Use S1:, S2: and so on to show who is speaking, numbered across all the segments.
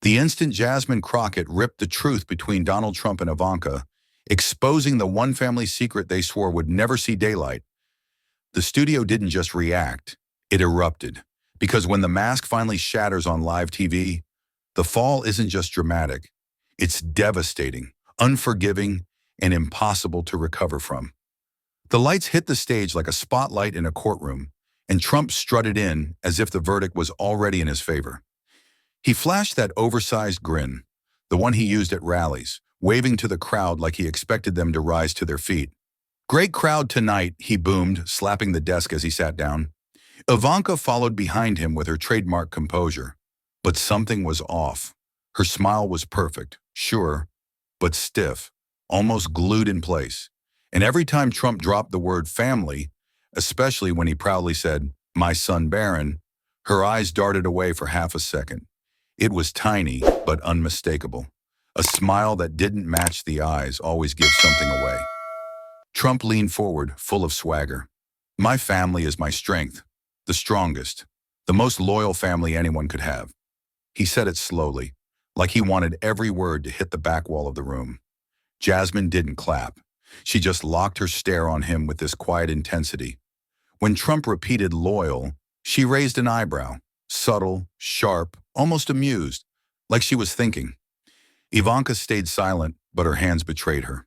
S1: The instant Jasmine Crockett ripped the truth between Donald Trump and Ivanka, exposing the one family secret they swore would never see daylight, the studio didn't just react, it erupted. Because when the mask finally shatters on live TV, the fall isn't just dramatic, it's devastating, unforgiving, and impossible to recover from. The lights hit the stage like a spotlight in a courtroom, and Trump strutted in as if the verdict was already in his favor. He flashed that oversized grin, the one he used at rallies, waving to the crowd like he expected them to rise to their feet. "Great crowd tonight," he boomed, slapping the desk as he sat down. Ivanka followed behind him with her trademark composure. But something was off. Her smile was perfect, sure, but stiff, almost glued in place. And every time Trump dropped the word family, especially when he proudly said, "My son Barron," her eyes darted away for half a second. It was tiny, but unmistakable. A smile that didn't match the eyes always gives something away. Trump leaned forward, full of swagger. "My family is my strength, the strongest, the most loyal family anyone could have." He said it slowly, like he wanted every word to hit the back wall of the room. Jasmine didn't clap. She just locked her stare on him with this quiet intensity. When Trump repeated loyal, she raised an eyebrow, subtle, sharp, almost amused, like she was thinking. Ivanka stayed silent, but her hands betrayed her.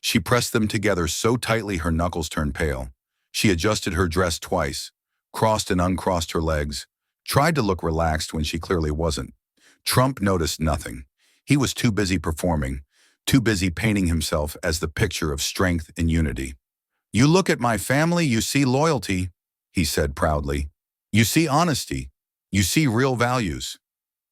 S1: She pressed them together so tightly her knuckles turned pale. She adjusted her dress twice, crossed and uncrossed her legs, tried to look relaxed when she clearly wasn't. Trump noticed nothing. He was too busy performing, too busy painting himself as the picture of strength and unity. "You look at my family, you see loyalty," he said proudly. "You see honesty. You see real values."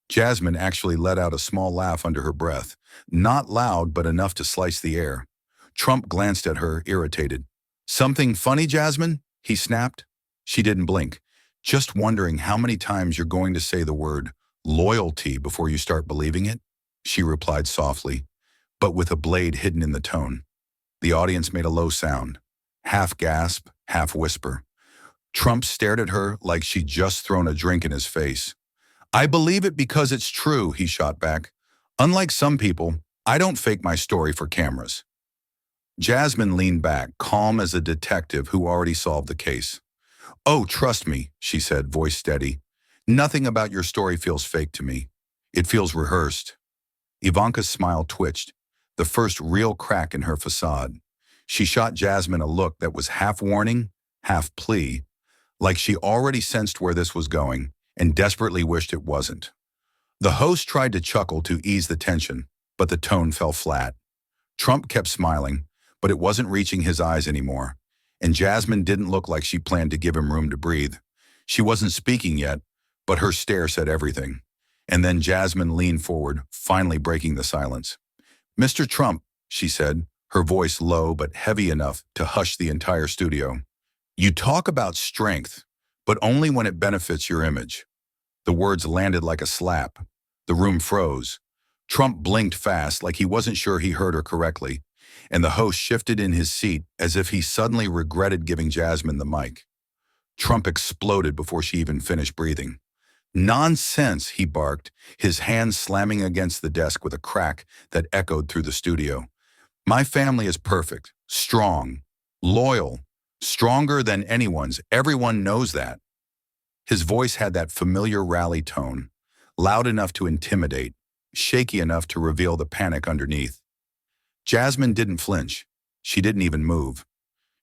S1: Jasmine actually let out a small laugh under her breath, not loud but enough to slice the air. Trump glanced at her, irritated. "Something funny, Jasmine?" he snapped. She didn't blink. "Just wondering how many times you're going to say the word loyalty before you start believing it," she replied softly, but with a blade hidden in the tone. The audience made a low sound, half gasp, half whisper. Trump stared at her like she'd just thrown a drink in his face. "I believe it because it's true," he shot back. "Unlike some people, I don't fake my story for cameras." Jasmine leaned back, calm as a detective who already solved the case. "Oh, trust me," she said, voice steady. "Nothing about your story feels fake to me. It feels rehearsed." Ivanka's smile twitched, the first real crack in her facade. She shot Jasmine a look that was half warning, half plea, like she already sensed where this was going and desperately wished it wasn't. The host tried to chuckle to ease the tension, but the tone fell flat. Trump kept smiling, but it wasn't reaching his eyes anymore, and Jasmine didn't look like she planned to give him room to breathe. She wasn't speaking yet, but her stare said everything. And then Jasmine leaned forward, finally breaking the silence. "Mr. Trump," she said, her voice low but heavy enough to hush the entire studio. "You talk about strength, but only when it benefits your image." The words landed like a slap. The room froze. Trump blinked fast like he wasn't sure he heard her correctly, and the host shifted in his seat as if he suddenly regretted giving Jasmine the mic. Trump exploded before she even finished breathing. "Nonsense," he barked, his hands slamming against the desk with a crack that echoed through the studio. "My family is perfect, strong, loyal, stronger than anyone's. Everyone knows that." His voice had that familiar rally tone, loud enough to intimidate, shaky enough to reveal the panic underneath. Jasmine didn't flinch. She didn't even move.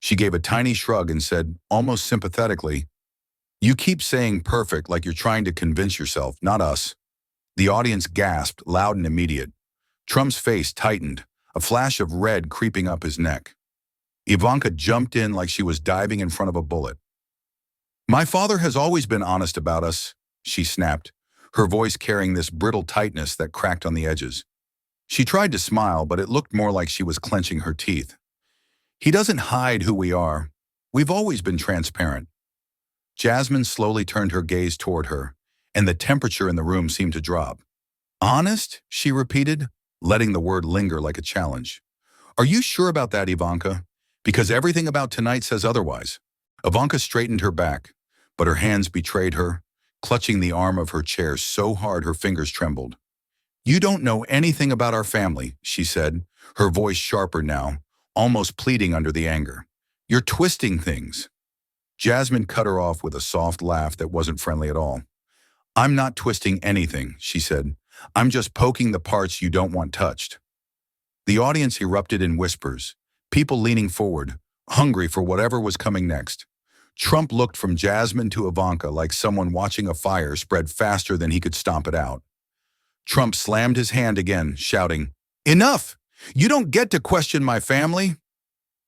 S1: She gave a tiny shrug and said, almost sympathetically, "You keep saying perfect like you're trying to convince yourself, not us." The audience gasped, loud and immediate. Trump's face tightened, a flash of red creeping up his neck. Ivanka jumped in like she was diving in front of a bullet. "My father has always been honest about us," she snapped, her voice carrying this brittle tightness that cracked on the edges. She tried to smile, but it looked more like she was clenching her teeth. "He doesn't hide who we are. We've always been transparent." Jasmine slowly turned her gaze toward her, and the temperature in the room seemed to drop. "Honest?" she repeated, letting the word linger like a challenge. "Are you sure about that, Ivanka? Because everything about tonight says otherwise." Ivanka straightened her back, but her hands betrayed her, clutching the arm of her chair so hard her fingers trembled. You don't know anything about our family, she said, her voice sharper now, almost pleading under the anger. You're twisting things. Jasmine cut her off with a soft laugh that wasn't friendly at all. I'm not twisting anything, she said. I'm just poking the parts you don't want touched. The audience erupted in whispers, people leaning forward, hungry for whatever was coming next. Trump looked from Jasmine to Ivanka like someone watching a fire spread faster than he could stomp it out. Trump slammed his hand again, shouting, "Enough! You don't get to question my family!"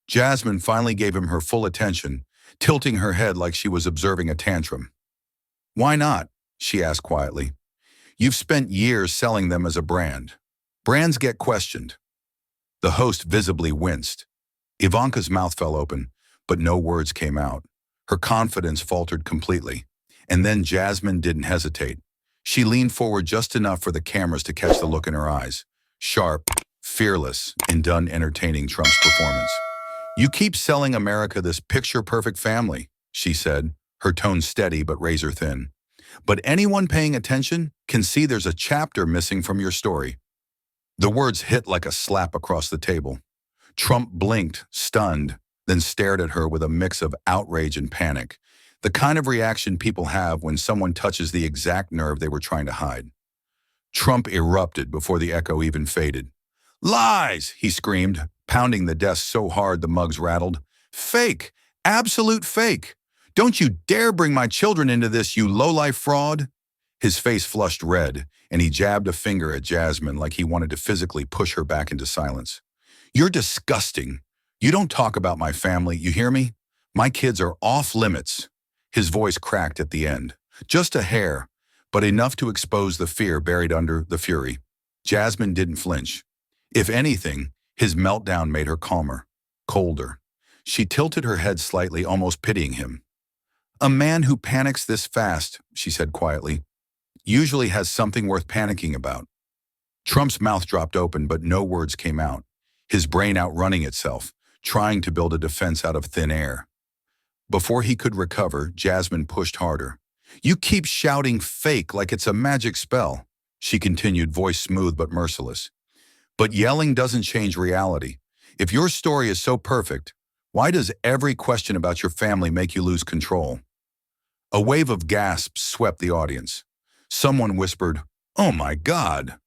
S1: Jasmine finally gave him her full attention, tilting her head like she was observing a tantrum. "Why not?" she asked quietly. "You've spent years selling them as a brand. Brands get questioned." The host visibly winced. Ivanka's mouth fell open, but no words came out. Her confidence faltered completely. And then Jasmine didn't hesitate. She leaned forward just enough for the cameras to catch the look in her eyes. Sharp, fearless, and done entertaining Trump's performance. "You keep selling America this picture-perfect family," she said, her tone steady but razor-thin. "But anyone paying attention can see there's a chapter missing from your story." The words hit like a slap across the table. Trump blinked, stunned, then stared at her with a mix of outrage and panic, the kind of reaction people have when someone touches the exact nerve they were trying to hide. Trump erupted before the echo even faded. "Lies!" he screamed, pounding the desk so hard the mugs rattled. "Fake! Absolute fake! Don't you dare bring my children into this, you low-life fraud!" His face flushed red, and he jabbed a finger at Jasmine like he wanted to physically push her back into silence. "You're disgusting. You don't talk about my family, you hear me? My kids are off limits." His voice cracked at the end. Just a hair, but enough to expose the fear buried under the fury. Jasmine didn't flinch. If anything, his meltdown made her calmer, colder. She tilted her head slightly, almost pitying him. "A man who panics this fast," she said quietly, "usually has something worth panicking about." Trump's mouth dropped open, but no words came out, his brain outrunning itself, trying to build a defense out of thin air. Before he could recover, Jasmine pushed harder. "You keep shouting fake like it's a magic spell," she continued, voice smooth but merciless. "But yelling doesn't change reality. If your story is so perfect, why does every question about your family make you lose control?" A wave of gasps swept the audience. Someone whispered, "Oh my God,"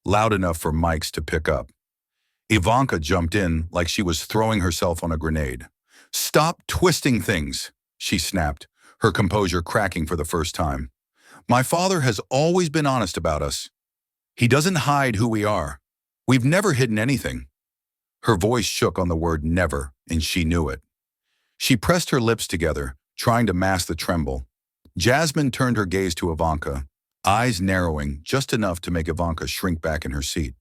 S1: loud enough for mics to pick up. Ivanka jumped in like she was throwing herself on a grenade. "Stop twisting things," she snapped, her composure cracking for the first time. "My father has always been honest about us. He doesn't hide who we are. We've never hidden anything." Her voice shook on the word never, and she knew it. She pressed her lips together, trying to mask the tremble. Jasmine turned her gaze to Ivanka, eyes narrowing just enough to make Ivanka shrink back in her seat.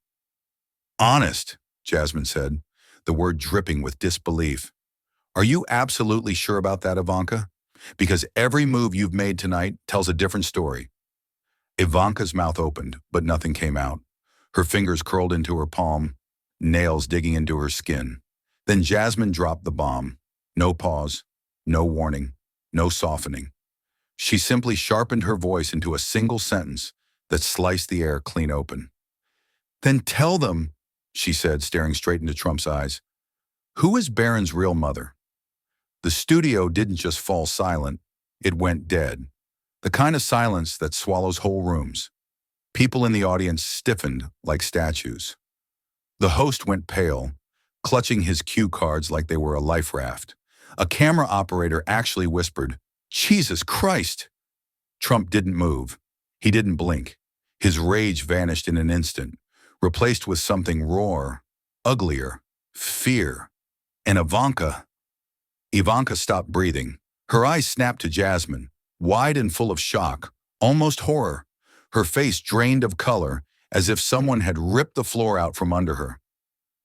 S1: "Honest," Jasmine said, the word dripping with disbelief. "Are you absolutely sure about that, Ivanka? Because every move you've made tonight tells a different story." Ivanka's mouth opened, but nothing came out. Her fingers curled into her palm, nails digging into her skin. Then Jasmine dropped the bomb. No pause, no warning, no softening. She simply sharpened her voice into a single sentence that sliced the air clean open. "Then tell them," she said, staring straight into Trump's eyes, "who is Barron's real mother?" The studio didn't just fall silent, it went dead. The kind of silence that swallows whole rooms. People in the audience stiffened like statues. The host went pale, clutching his cue cards like they were a life raft. A camera operator actually whispered, "Jesus Christ!" Trump didn't move. He didn't blink. His rage vanished in an instant, replaced with something rawer, uglier, fear. And Ivanka stopped breathing. Her eyes snapped to Jasmine, wide and full of shock, almost horror. Her face drained of color, as if someone had ripped the floor out from under her.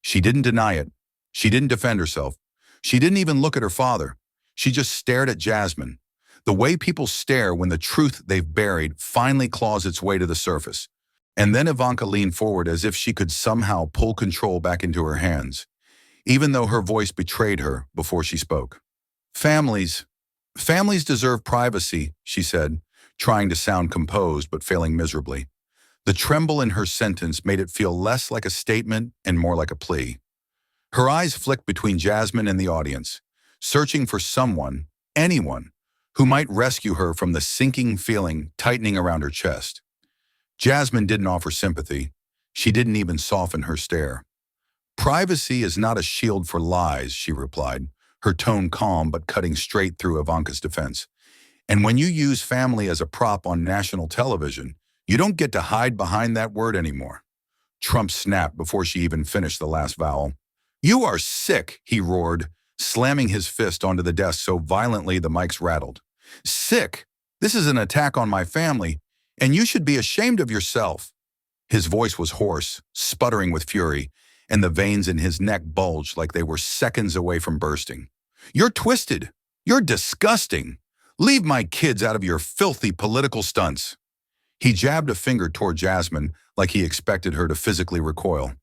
S1: She didn't deny it. She didn't defend herself. She didn't even look at her father. She just stared at Jasmine. The way people stare when the truth they've buried finally claws its way to the surface. And then Ivanka leaned forward as if she could somehow pull control back into her hands, even though her voice betrayed her before she spoke. Families deserve privacy," she said, trying to sound composed but failing miserably. The tremble in her sentence made it feel less like a statement and more like a plea. Her eyes flicked between Jasmine and the audience, searching for someone, anyone, who might rescue her from the sinking feeling tightening around her chest. Jasmine didn't offer sympathy. She didn't even soften her stare. "Privacy is not a shield for lies," she replied, her tone calm but cutting straight through Ivanka's defense. "And when you use family as a prop on national television, you don't get to hide behind that word anymore." Trump snapped before she even finished the last vowel. "You are sick," he roared, slamming his fist onto the desk so violently the mics rattled. "Sick? This is an attack on my family, and you should be ashamed of yourself." His voice was hoarse, sputtering with fury, and the veins in his neck bulged like they were seconds away from bursting. "You're twisted. You're disgusting. Leave my kids out of your filthy political stunts." He jabbed a finger toward Jasmine like he expected her to physically recoil.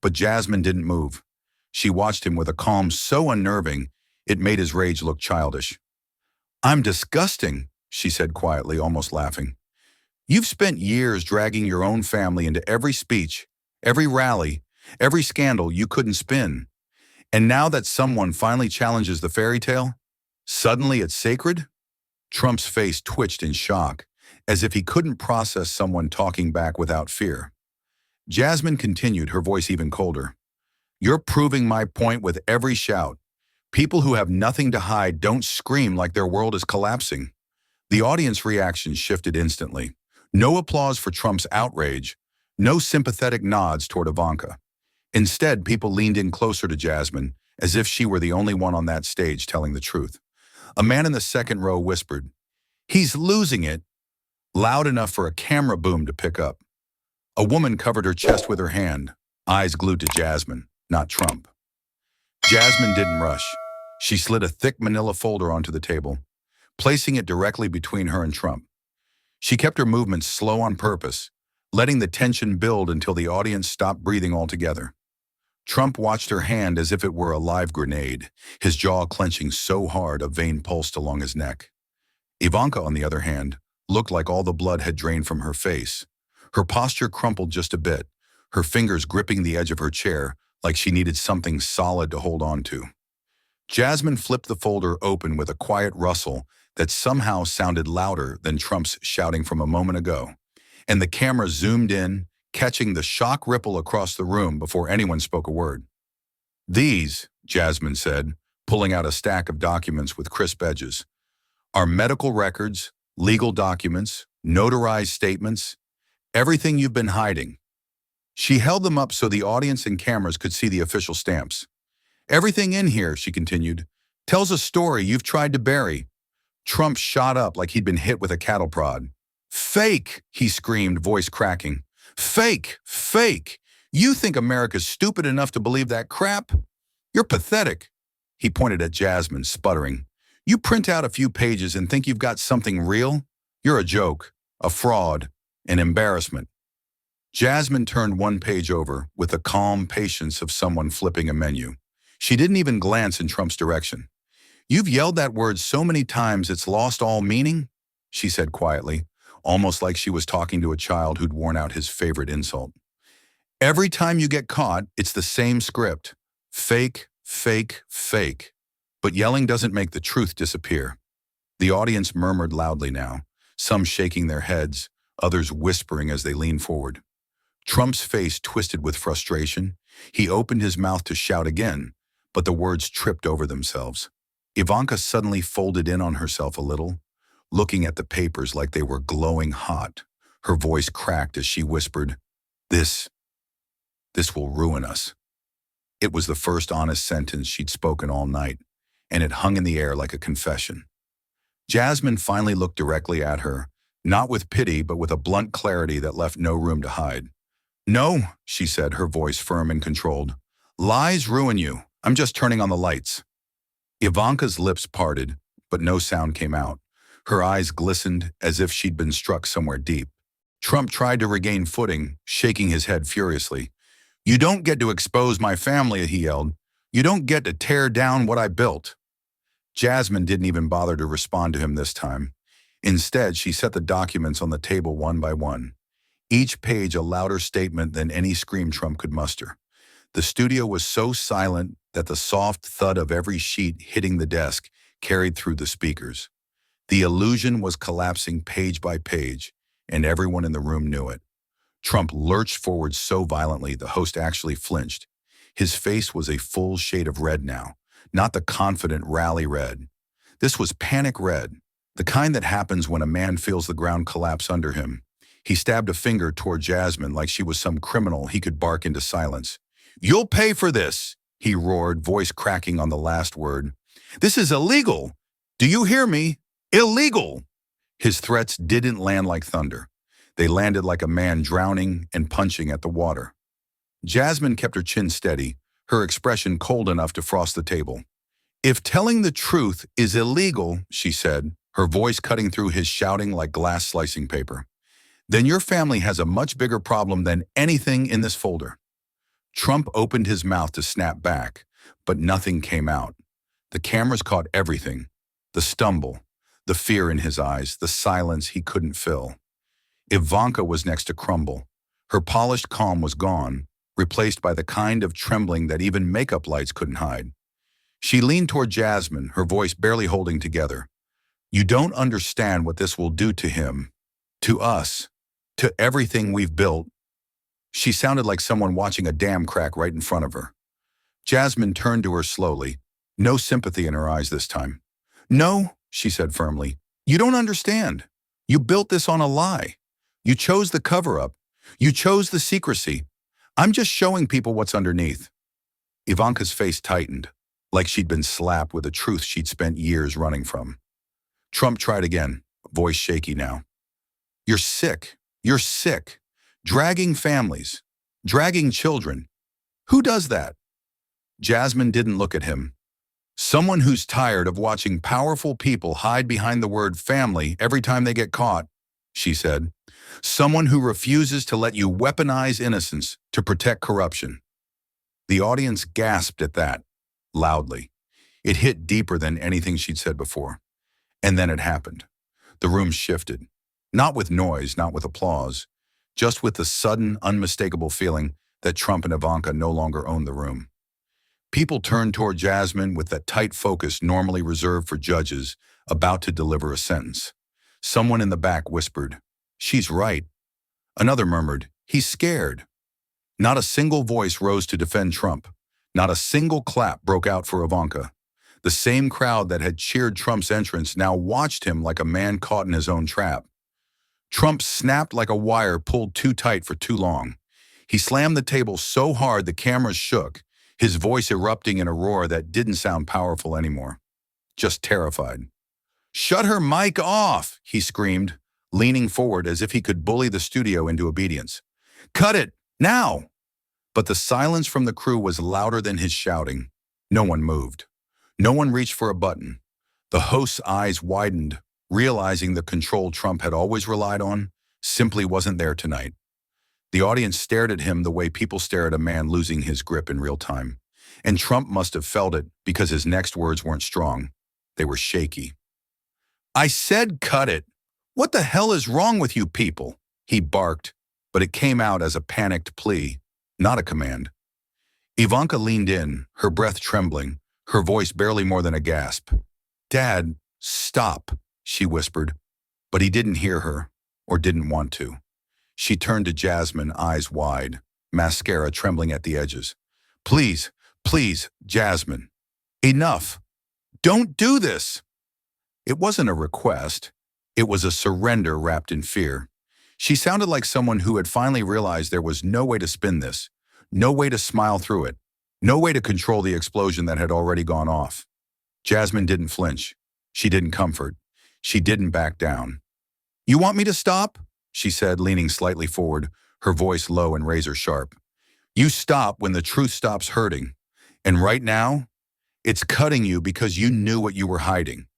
S1: But Jasmine didn't move. She watched him with a calm so unnerving it made his rage look childish. "I'm disgusting," she said quietly, almost laughing. "You've spent years dragging your own family into every speech, every rally, every scandal you couldn't spin. And now that someone finally challenges the fairy tale, suddenly it's sacred?" Trump's face twitched in shock, as if he couldn't process someone talking back without fear. Jasmine continued, her voice even colder. "You're proving my point with every shout. People who have nothing to hide don't scream like their world is collapsing." The audience reaction shifted instantly. No applause for Trump's outrage, no sympathetic nods toward Ivanka. Instead, people leaned in closer to Jasmine, as if she were the only one on that stage telling the truth. A man in the second row whispered, "He's losing it," loud enough for a camera boom to pick up. A woman covered her chest with her hand, eyes glued to Jasmine, not Trump. Jasmine didn't rush. She slid a thick manila folder onto the table, placing it directly between her and Trump. She kept her movements slow on purpose, letting the tension build until the audience stopped breathing altogether. Trump watched her hand as if it were a live grenade, his jaw clenching so hard a vein pulsed along his neck. Ivanka, on the other hand, looked like all the blood had drained from her face. Her posture crumpled just a bit, her fingers gripping the edge of her chair like she needed something solid to hold on to. Jasmine flipped the folder open with a quiet rustle that somehow sounded louder than Trump's shouting from a moment ago, and the camera zoomed in, catching the shock ripple across the room before anyone spoke a word. "These," Jasmine said, pulling out a stack of documents with crisp edges, "are medical records, legal documents, notarized statements, everything you've been hiding." She held them up so the audience and cameras could see the official stamps. "Everything in here," she continued, "tells a story you've tried to bury." Trump shot up like he'd been hit with a cattle prod. "Fake!" he screamed, voice cracking. "Fake! Fake! You think America's stupid enough to believe that crap? You're pathetic." He pointed at Jasmine, sputtering. "You print out a few pages and think you've got something real? You're a joke, a fraud, an embarrassment." Jasmine turned one page over with the calm patience of someone flipping a menu. She didn't even glance in Trump's direction. "You've yelled that word so many times it's lost all meaning," she said quietly, almost like she was talking to a child who'd worn out his favorite insult. "Every time you get caught, it's the same script. Fake, fake, fake. But yelling doesn't make the truth disappear." The audience murmured loudly now, some shaking their heads, others whispering as they leaned forward. Trump's face twisted with frustration. He opened his mouth to shout again, but the words tripped over themselves. Ivanka suddenly folded in on herself a little, looking at the papers like they were glowing hot. Her voice cracked as she whispered, This will ruin us." It was the first honest sentence she'd spoken all night, and it hung in the air like a confession. Jasmine finally looked directly at her, not with pity but with a blunt clarity that left no room to hide. "No," she said, her voice firm and controlled. "Lies ruin you. I'm just turning on the lights." Ivanka's lips parted, but no sound came out. Her eyes glistened as if she'd been struck somewhere deep. Trump tried to regain footing, shaking his head furiously. "You don't get to expose my family," he yelled. "You don't get to tear down what I built." Jasmine didn't even bother to respond to him this time. Instead, she set the documents on the table one by one. each page a louder statement than any scream Trump could muster. The studio was so silent that the soft thud of every sheet hitting the desk carried through the speakers. The illusion was collapsing page by page, and everyone in the room knew it. Trump lurched forward so violently the host actually flinched. His face was a full shade of red now, not the confident rally red. This was panic red, the kind that happens when a man feels the ground collapse under him. He stabbed a finger toward Jasmine like she was some criminal he could bark into silence. "You'll pay for this," he roared, voice cracking on the last word. "This is illegal. Do you hear me? Illegal!" His threats didn't land like thunder. They landed like a man drowning and punching at the water. Jasmine kept her chin steady, her expression cold enough to frost the table. "If telling the truth is illegal," she said, her voice cutting through his shouting like glass slicing paper, "then your family has a much bigger problem than anything in this folder." Trump opened his mouth to snap back, but nothing came out. The cameras caught everything: the stumble, the fear in his eyes, the silence he couldn't fill. Ivanka was next to crumble. Her polished calm was gone, replaced by the kind of trembling that even makeup lights couldn't hide. She leaned toward Jasmine, her voice barely holding together. "You don't understand what this will do to him, to us, to everything we've built." She sounded like someone watching a dam crack right in front of her. Jasmine turned to her slowly, no sympathy in her eyes this time. "No," she said firmly, "you don't understand. You built this on a lie. You chose the cover-up. You chose the secrecy. I'm just showing people what's underneath." Ivanka's face tightened, like she'd been slapped with a truth she'd spent years running from. Trump tried again, voice shaky now. "You're sick. You're sick. Dragging families. Dragging children. Who does that?" Jasmine didn't look at him. "Someone who's tired of watching powerful people hide behind the word family every time they get caught," she said. "Someone who refuses to let you weaponize innocence to protect corruption." The audience gasped at that, loudly. It hit deeper than anything she'd said before. And then it happened. The room shifted. Not with noise, not with applause, just with the sudden, unmistakable feeling that Trump and Ivanka no longer owned the room. People turned toward Jasmine with that tight focus normally reserved for judges about to deliver a sentence. Someone in the back whispered, "She's right." Another murmured, "He's scared." Not a single voice rose to defend Trump. Not a single clap broke out for Ivanka. The same crowd that had cheered Trump's entrance now watched him like a man caught in his own trap. Trump snapped like a wire pulled too tight for too long. He slammed the table so hard the cameras shook, his voice erupting in a roar that didn't sound powerful anymore, just terrified. "Shut her mic off," he screamed, leaning forward as if he could bully the studio into obedience. "Cut it, now!" But the silence from the crew was louder than his shouting. No one moved. No one reached for a button. The host's eyes widened, realizing the control Trump had always relied on simply wasn't there tonight. The audience stared at him the way people stare at a man losing his grip in real time. And Trump must have felt it because his next words weren't strong. They were shaky. "I said cut it. What the hell is wrong with you people?" he barked, but it came out as a panicked plea, not a command. Ivanka leaned in, her breath trembling, her voice barely more than a gasp. "Dad, stop," she whispered, but he didn't hear her, or didn't want to. She turned to Jasmine, eyes wide, mascara trembling at the edges. "Please, please, Jasmine. Enough. Don't do this." It wasn't a request. It was a surrender wrapped in fear. She sounded like someone who had finally realized there was no way to spin this, no way to smile through it, no way to control the explosion that had already gone off. Jasmine didn't flinch. She didn't comfort. She didn't back down. "You want me to stop?" she said, leaning slightly forward, her voice low and razor sharp. "You stop when the truth stops hurting. And right now, it's cutting you because you knew what you were hiding."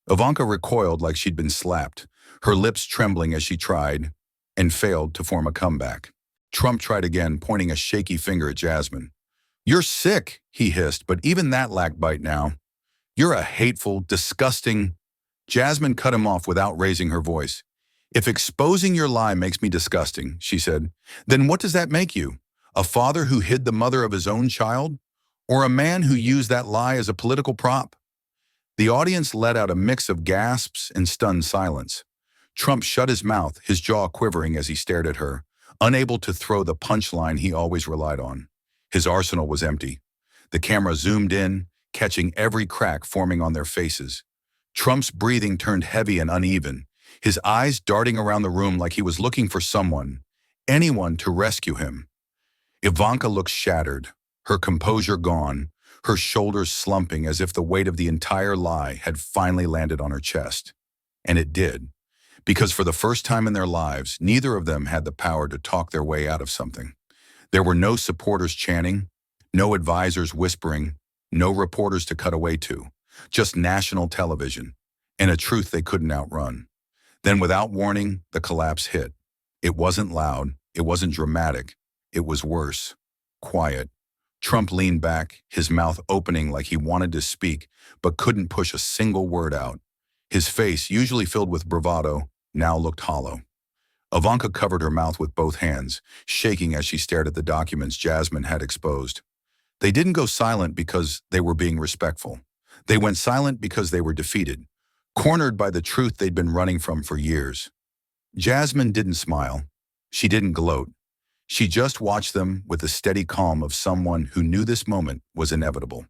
S1: Ivanka recoiled like she'd been slapped, her lips trembling as she tried, and failed to form a comeback. Trump tried again, pointing a shaky finger at Jasmine. "You're sick," he hissed, but even that lacked bite now. "You're a hateful, disgusting—" Jasmine cut him off without raising her voice. If exposing your lie makes me disgusting, she said, then what does that make you? A father who hid the mother of his own child? Or a man who used that lie as a political prop? The audience let out a mix of gasps and stunned silence. Trump shut his mouth, his jaw quivering as he stared at her, unable to throw the punchline he always relied on. His arsenal was empty. The camera zoomed in, catching every crack forming on their faces. Trump's breathing turned heavy and uneven, his eyes darting around the room like he was looking for someone, anyone to rescue him. Ivanka looked shattered, her composure gone, her shoulders slumping as if the weight of the entire lie had finally landed on her chest. And it did, because for the first time in their lives, neither of them had the power to talk their way out of something. There were no supporters chanting, no advisors whispering, no reporters to cut away to, just national television, and a truth they couldn't outrun. Then without warning, the collapse hit. It wasn't loud, it wasn't dramatic, it was worse. Quiet. Trump leaned back, his mouth opening like he wanted to speak, but couldn't push a single word out. His face, usually filled with bravado, now looked hollow. Ivanka covered her mouth with both hands, shaking as she stared at the documents Jasmine had exposed. They didn't go silent because they were being respectful. They went silent because they were defeated, cornered by the truth they'd been running from for years. Jasmine didn't smile. She didn't gloat. She just watched them with the steady calm of someone who knew this moment was inevitable.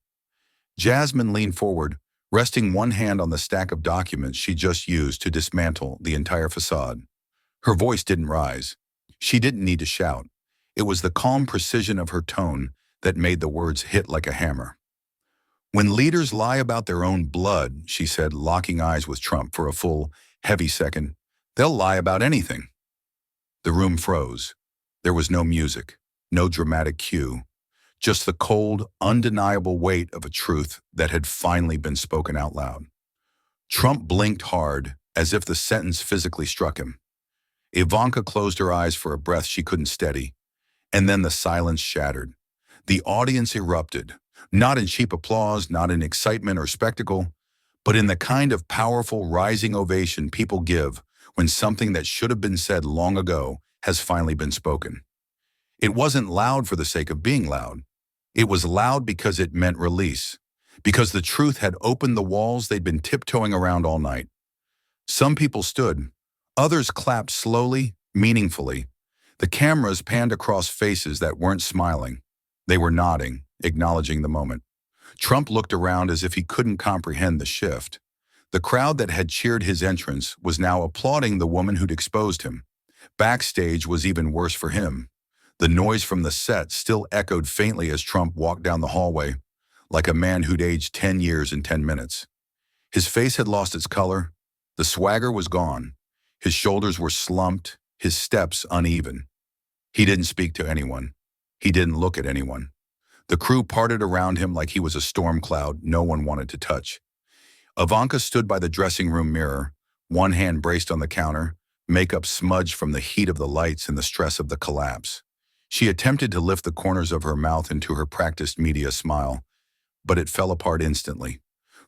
S1: Jasmine leaned forward, resting one hand on the stack of documents she just used to dismantle the entire facade. Her voice didn't rise. She didn't need to shout. It was the calm precision of her tone that made the words hit like a hammer. When leaders lie about their own blood, she said, locking eyes with Trump for a full, heavy second, they'll lie about anything. The room froze. There was no music, no dramatic cue, just the cold, undeniable weight of a truth that had finally been spoken out loud. Trump blinked hard, as if the sentence physically struck him. Ivanka closed her eyes for a breath she couldn't steady, and then the silence shattered. The audience erupted, not in cheap applause, not in excitement or spectacle, but in the kind of powerful, rising ovation people give when something that should have been said long ago has finally been spoken. It wasn't loud for the sake of being loud. It was loud because it meant release, because the truth had opened the walls they'd been tiptoeing around all night. Some people stood, others clapped slowly, meaningfully. The cameras panned across faces that weren't smiling. They were nodding, acknowledging the moment. Trump looked around as if he couldn't comprehend the shift. The crowd that had cheered his entrance was now applauding the woman who'd exposed him. Backstage was even worse for him. The noise from the set still echoed faintly as Trump walked down the hallway, like a man who'd aged 10 years in 10 minutes. His face had lost its color. The swagger was gone. His shoulders were slumped, his steps uneven. He didn't speak to anyone. He didn't look at anyone. The crew parted around him like he was a storm cloud no one wanted to touch. Ivanka stood by the dressing room mirror, one hand braced on the counter, makeup smudged from the heat of the lights and the stress of the collapse. She attempted to lift the corners of her mouth into her practiced media smile, but it fell apart instantly.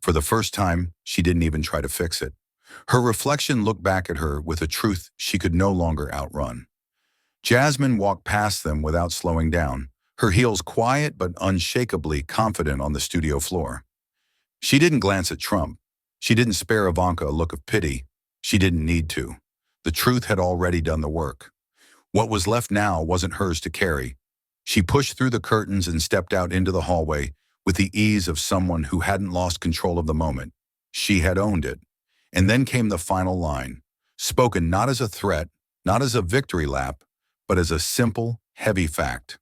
S1: For the first time, she didn't even try to fix it. Her reflection looked back at her with a truth she could no longer outrun. Jasmine walked past them without slowing down, her heels quiet but unshakably confident on the studio floor. She didn't glance at Trump. She didn't spare Ivanka a look of pity. She didn't need to. The truth had already done the work. What was left now wasn't hers to carry. She pushed through the curtains and stepped out into the hallway with the ease of someone who hadn't lost control of the moment. She had owned it. And then came the final line, spoken not as a threat, not as a victory lap, but as a simple, heavy fact.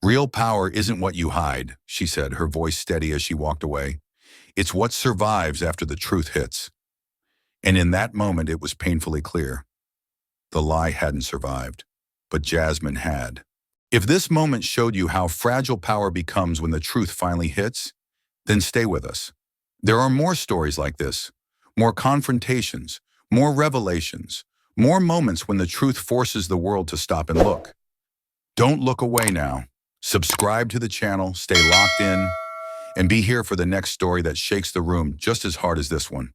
S1: Real power isn't what you hide, she said, her voice steady as she walked away. It's what survives after the truth hits. And in that moment, it was painfully clear. The lie hadn't survived, but Jasmine had. If this moment showed you how fragile power becomes when the truth finally hits, then stay with us. There are more stories like this, more confrontations, more revelations, more moments when the truth forces the world to stop and look. Don't look away now. Subscribe to the channel, stay locked in, and be here for the next story that shakes the room just as hard as this one.